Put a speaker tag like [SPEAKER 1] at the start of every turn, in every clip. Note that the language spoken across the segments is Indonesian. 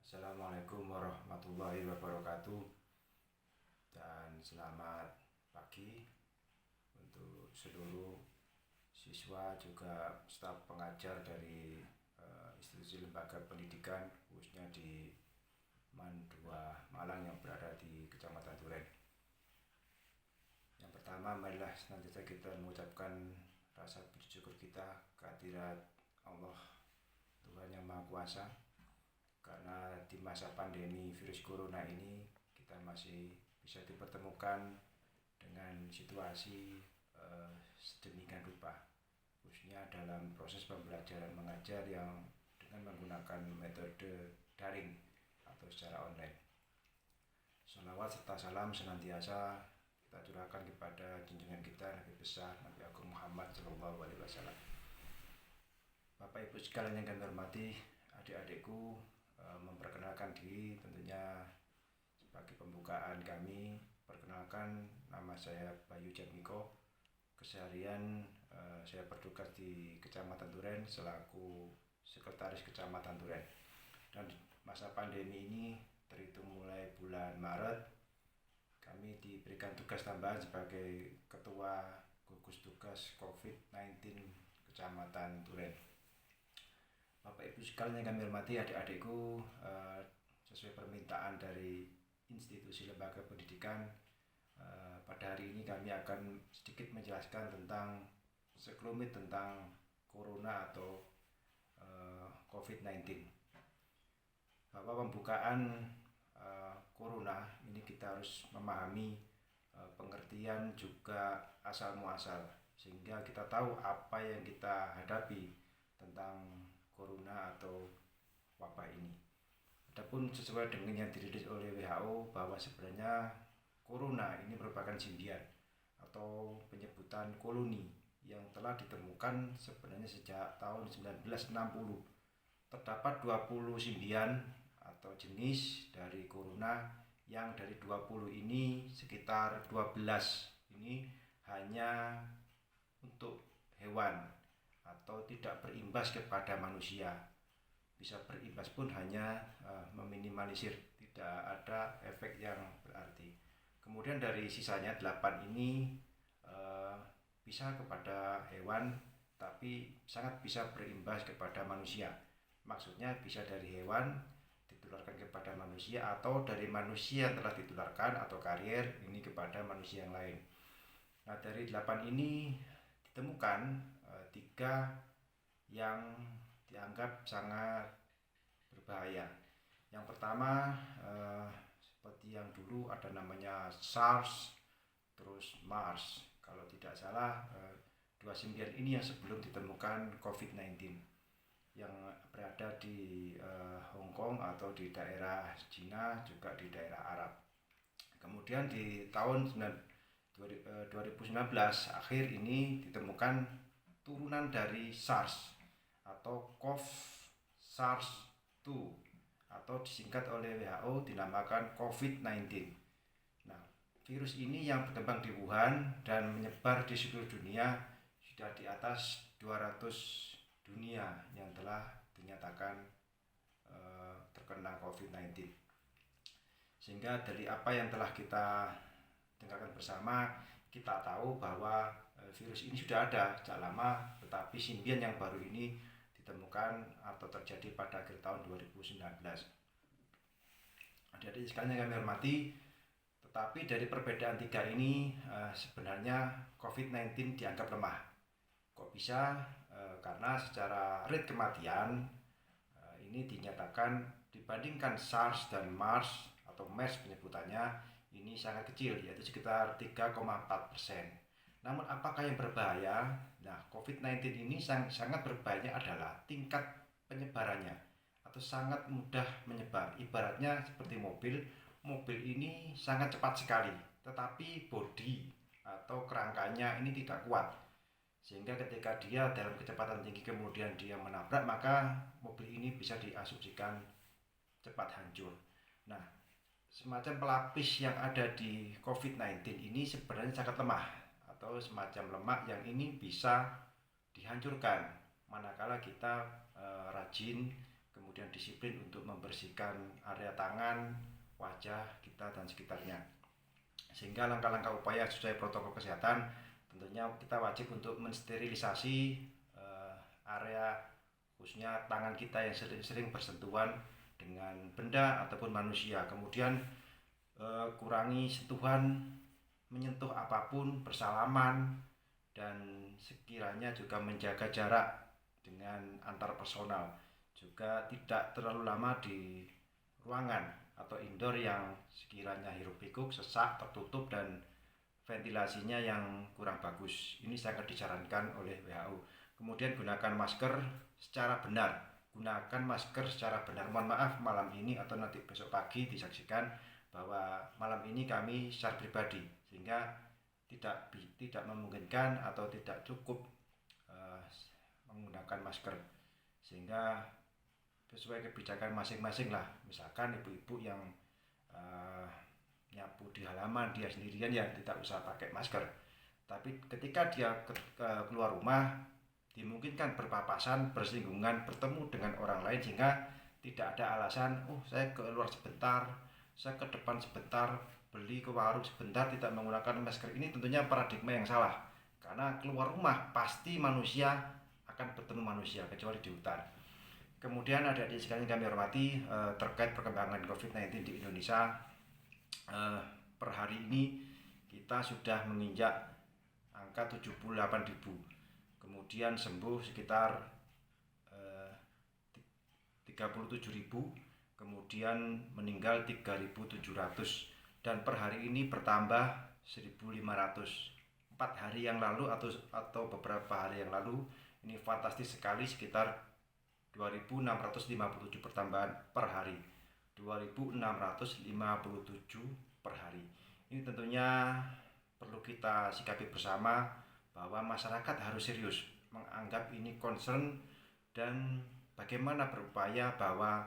[SPEAKER 1] Assalamualaikum warahmatullahi wabarakatuh, dan selamat pagi untuk seluruh siswa juga staf pengajar dari institusi lembaga pendidikan khususnya di MAN 2 Malang yang berada di Kecamatan Duren. Yang pertama, marilah senantiasa kita mengucapkan rasa bersyukur kita kehadirat Allah Tuhan Yang Maha Kuasa, karena di masa pandemi virus corona ini kita masih bisa dipertemukan dengan situasi sedemikian rupa, khususnya dalam proses pembelajaran mengajar yang dengan menggunakan metode daring atau secara online. Salawat serta salam senantiasa kita curahkan kepada junjungan kita Nabi besar Nabi Agung Muhammad SAW. Bapak Ibu sekalian yang kami hormati, adik-adikku, memperkenalkan diri tentunya sebagai pembukaan kami. Perkenalkan, nama saya Bayu Jatmiko. Keseharian saya bertugas di Kecamatan Duren selaku Sekretaris Kecamatan Duren. Dan masa pandemi ini terhitung mulai bulan Maret, kami diberikan tugas tambahan sebagai Ketua Gugus Tugas COVID-19 Kecamatan Duren. Bapak Ibu sekalian yang kami hormati, adik-adikku, sesuai permintaan dari institusi lembaga pendidikan, pada hari ini kami akan sedikit menjelaskan tentang sekelumit tentang corona atau COVID-19. Bahwa pembukaan corona ini kita harus memahami pengertian juga asal muasal, sehingga kita tahu apa yang kita hadapi tentang corona atau wabah ini. Adapun sesuai dengan yang dirilis oleh WHO bahwa sebenarnya corona ini merupakan simbian atau penyebutan koloni yang telah ditemukan sebenarnya sejak tahun 1960. Terdapat 20 simbian atau jenis dari corona, yang dari 20 ini sekitar 12 ini hanya untuk hewan atau tidak berimbas kepada manusia. Bisa berimbas pun hanya meminimalisir, tidak ada efek yang berarti. Kemudian dari sisanya 8 ini bisa kepada hewan, tapi sangat bisa berimbas kepada manusia. Maksudnya bisa dari hewan ditularkan kepada manusia, atau dari manusia yang telah ditularkan atau karier ini kepada manusia yang lain. Nah, dari 8 ini ditemukan 3 yang dianggap sangat berbahaya. Yang pertama, seperti yang dulu ada namanya SARS, terus MERS. Kalau tidak salah, 2 simbian ini yang sebelum ditemukan COVID-19 yang berada di Hong Kong atau di daerah Cina, juga di daerah Arab. Kemudian di tahun 2019 akhir ini ditemukan turunan dari SARS atau CoV-SARS-2 atau disingkat oleh WHO dinamakan COVID-19. Nah, virus ini yang berkembang di Wuhan dan menyebar di seluruh dunia, sudah di atas 200 dunia yang telah dinyatakan terkena COVID-19. Sehingga dari apa yang telah kita dengarkan bersama, kita tahu bahwa virus ini sudah ada sejak lama, tetapi simbian yang baru ini ditemukan atau terjadi pada akhir tahun 2019. Adik-adik sekalian yang kami hormati, tetapi dari perbedaan 3 ini sebenarnya COVID-19 dianggap lemah. Kok bisa? Karena secara rate kematian ini dinyatakan dibandingkan SARS dan MERS atau MERS penyebutannya ini sangat kecil, yaitu sekitar 3,4%. Namun apakah yang berbahaya? Nah, COVID-19 ini sangat berbahaya adalah tingkat penyebarannya atau sangat mudah menyebar. Ibaratnya seperti mobil ini sangat cepat sekali, tetapi bodi atau kerangkanya ini tidak kuat. Sehingga ketika dia dalam kecepatan tinggi kemudian dia menabrak, maka mobil ini bisa diasumsikan cepat hancur. Nah, semacam pelapis yang ada di COVID-19 ini sebenarnya sangat lemah, atau semacam lemak yang ini bisa dihancurkan manakala kita rajin kemudian kemudian disiplin untuk membersihkan area tangan, wajah kita dan sekitarnya. Sehingga langkah-langkah upaya sesuai protokol kesehatan, tentunya kita wajib untuk mensterilisasi area khususnya tangan kita yang sering-sering bersentuhan dengan benda ataupun manusia. Kemudian kurangi sentuhan, menyentuh apapun, bersalaman, dan sekiranya juga menjaga jarak dengan antar personal. Juga tidak terlalu lama di ruangan atau indoor yang sekiranya hiruk-pikuk, sesak, tertutup, dan ventilasinya yang kurang bagus. Ini sangat disarankan oleh WHO. Kemudian gunakan masker secara benar. Gunakan masker secara benar. Mohon maaf malam ini atau nanti besok pagi disaksikan bahwa malam ini kami secara pribadi sehingga tidak memungkinkan atau tidak cukup menggunakan masker, sehingga sesuai kebijakan masing-masing lah. Misalkan ibu-ibu yang nyapu di halaman dia sendirian ya tidak usah pakai masker, tapi ketika dia keluar rumah dimungkinkan berpapasan, bersinggungan, bertemu dengan orang lain, sehingga tidak ada alasan saya keluar sebentar, saya ke depan sebentar, beli ke warung sebentar, tidak menggunakan masker. Ini tentunya paradigma yang salah, karena keluar rumah pasti manusia akan bertemu manusia, kecuali di hutan. Kemudian adik-adik sekalian kami hormati, terkait perkembangan COVID-19 di Indonesia, per hari ini kita sudah menginjak angka 78.000, kemudian sembuh sekitar 37.000, kemudian meninggal 3.700, dan per hari ini bertambah 1.500. 4 hari yang lalu atau beberapa hari yang lalu ini fantastis sekali, sekitar 2.657 pertambahan per hari. 2.657 per hari. Ini tentunya perlu kita sikapi bersama bahwa masyarakat harus serius menganggap ini concern, dan bagaimana berupaya bahwa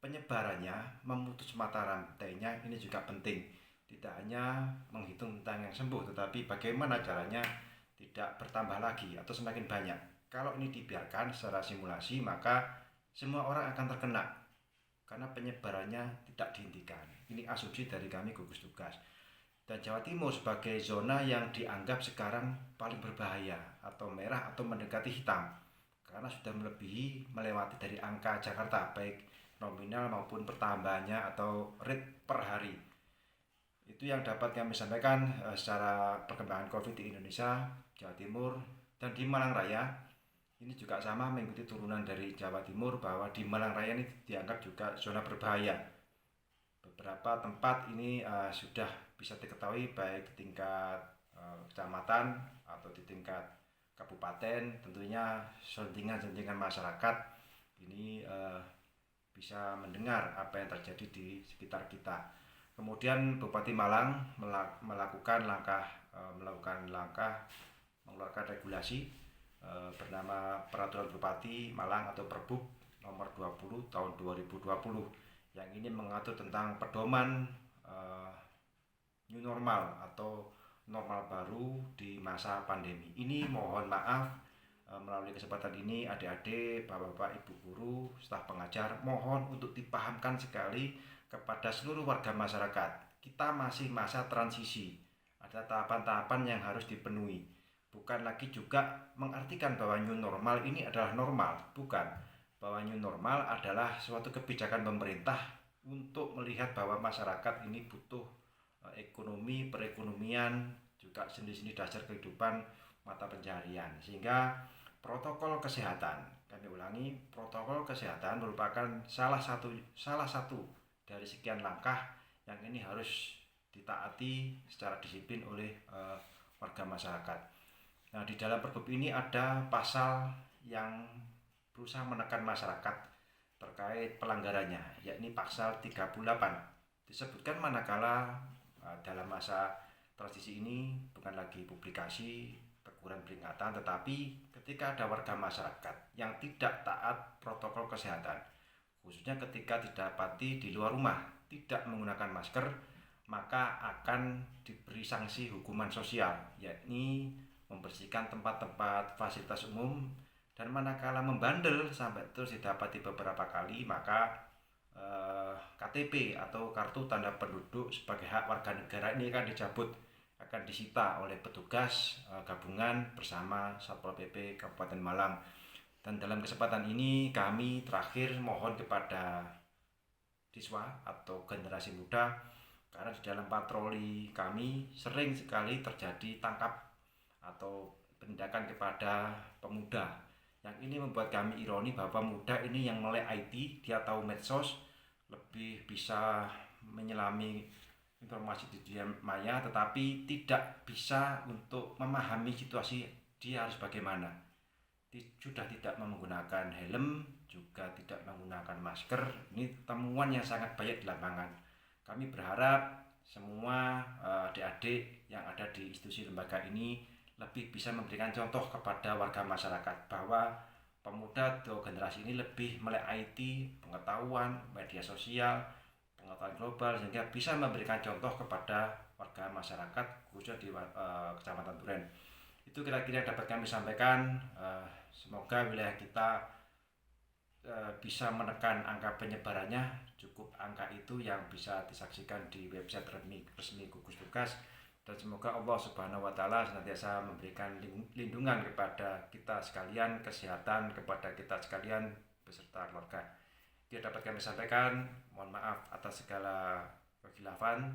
[SPEAKER 1] penyebarannya, memutus mata rantainya ini juga penting. Tidak hanya menghitung tentang yang sembuh, tetapi bagaimana caranya tidak bertambah lagi atau semakin banyak. Kalau ini dibiarkan secara simulasi, maka semua orang akan terkena karena penyebarannya tidak dihentikan. Ini asumsi dari kami gugus tugas. Dan Jawa Timur sebagai zona yang dianggap sekarang paling berbahaya atau merah atau mendekati hitam, karena sudah melewati dari angka Jakarta, baik nominal maupun pertambahannya atau rate per hari. Itu yang dapat kami sampaikan secara perkembangan COVID di Indonesia, Jawa Timur, dan di Malang Raya. Ini juga sama mengikuti turunan dari Jawa Timur, bahwa di Malang Raya ini dianggap juga zona berbahaya. Beberapa tempat ini sudah bisa diketahui baik di tingkat kecamatan atau di tingkat kabupaten. Tentunya sentingan-sentingan masyarakat ini bisa mendengar apa yang terjadi di sekitar kita. Kemudian Bupati Malang melakukan langkah mengeluarkan regulasi bernama Peraturan Bupati Malang atau Perbup nomor 20 tahun 2020, yang ini mengatur tentang pedoman new normal atau normal baru di masa pandemi. Ini mohon maaf melalui kesempatan ini adik-adik, bapak-bapak, ibu guru, staf pengajar, mohon untuk dipahamkan sekali kepada seluruh warga masyarakat. Kita masih masa transisi, ada tahapan-tahapan yang harus dipenuhi. Bukan lagi juga mengartikan bahwa new normal ini adalah normal, bukan. Bahwa new normal adalah suatu kebijakan pemerintah untuk melihat bahwa masyarakat ini butuh ekonomi, perekonomian, juga sendi-sendi dasar kehidupan, mata pencaharian. Sehingga protokol kesehatan, kami ulangi, protokol kesehatan merupakan salah satu dari sekian langkah yang ini harus ditaati secara disiplin oleh warga masyarakat. Nah, di dalam Perbup ini ada pasal yang berusaha menekan masyarakat terkait pelanggarannya, yakni pasal 38. Disebutkan manakala dalam masa transisi ini bukan lagi publikasi, teguran, peringatan, tetapi ketika ada warga masyarakat yang tidak taat protokol kesehatan, khususnya ketika didapati di luar rumah tidak menggunakan masker, maka akan diberi sanksi hukuman sosial, yakni membersihkan tempat-tempat fasilitas umum Dan manakala membandel sampai terus didapati beberapa kali, maka KTP atau kartu tanda penduduk sebagai hak warga negara ini akan dicabut, akan disita oleh petugas gabungan bersama Satpol PP Kabupaten Malang. Dan dalam kesempatan ini kami terakhir mohon kepada siswa atau generasi muda, karena di dalam patroli kami sering sekali terjadi tangkap atau penindakan kepada pemuda. Yang ini membuat kami ironi bahwa pemuda ini yang melek IT, dia tahu medsos, lebih bisa menyelami informasi di dunia maya, tetapi tidak bisa untuk memahami situasi dia harus bagaimana. Sudah tidak menggunakan helm, juga tidak menggunakan masker. Ini temuan yang sangat banyak di lapangan. Kami berharap semua adik-adik yang ada di institusi lembaga ini lebih bisa memberikan contoh kepada warga masyarakat bahwa pemuda atau generasi ini lebih melek IT, pengetahuan, media sosial, pengetahuan global, sehingga bisa memberikan contoh kepada warga masyarakat khususnya di Kecamatan Duren. Itu kira-kira dapat kami sampaikan. Semoga wilayah kita bisa menekan angka penyebarannya. Cukup angka itu yang bisa disaksikan di website resmi gugus tugas. Dan semoga Allah Subhanahu wa Ta'ala senantiasa memberikan lindungan kepada kita sekalian, kesehatan kepada kita sekalian beserta keluarga. Itu dapat kami sampaikan. Mohon maaf atas segala kekhilafan.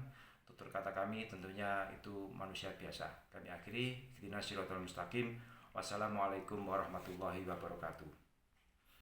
[SPEAKER 1] Tutur kata kami tentunya itu manusia biasa. Kami akhiri, ihdinas siratal mustaqim. Wassalamualaikum warahmatullahi wabarakatuh.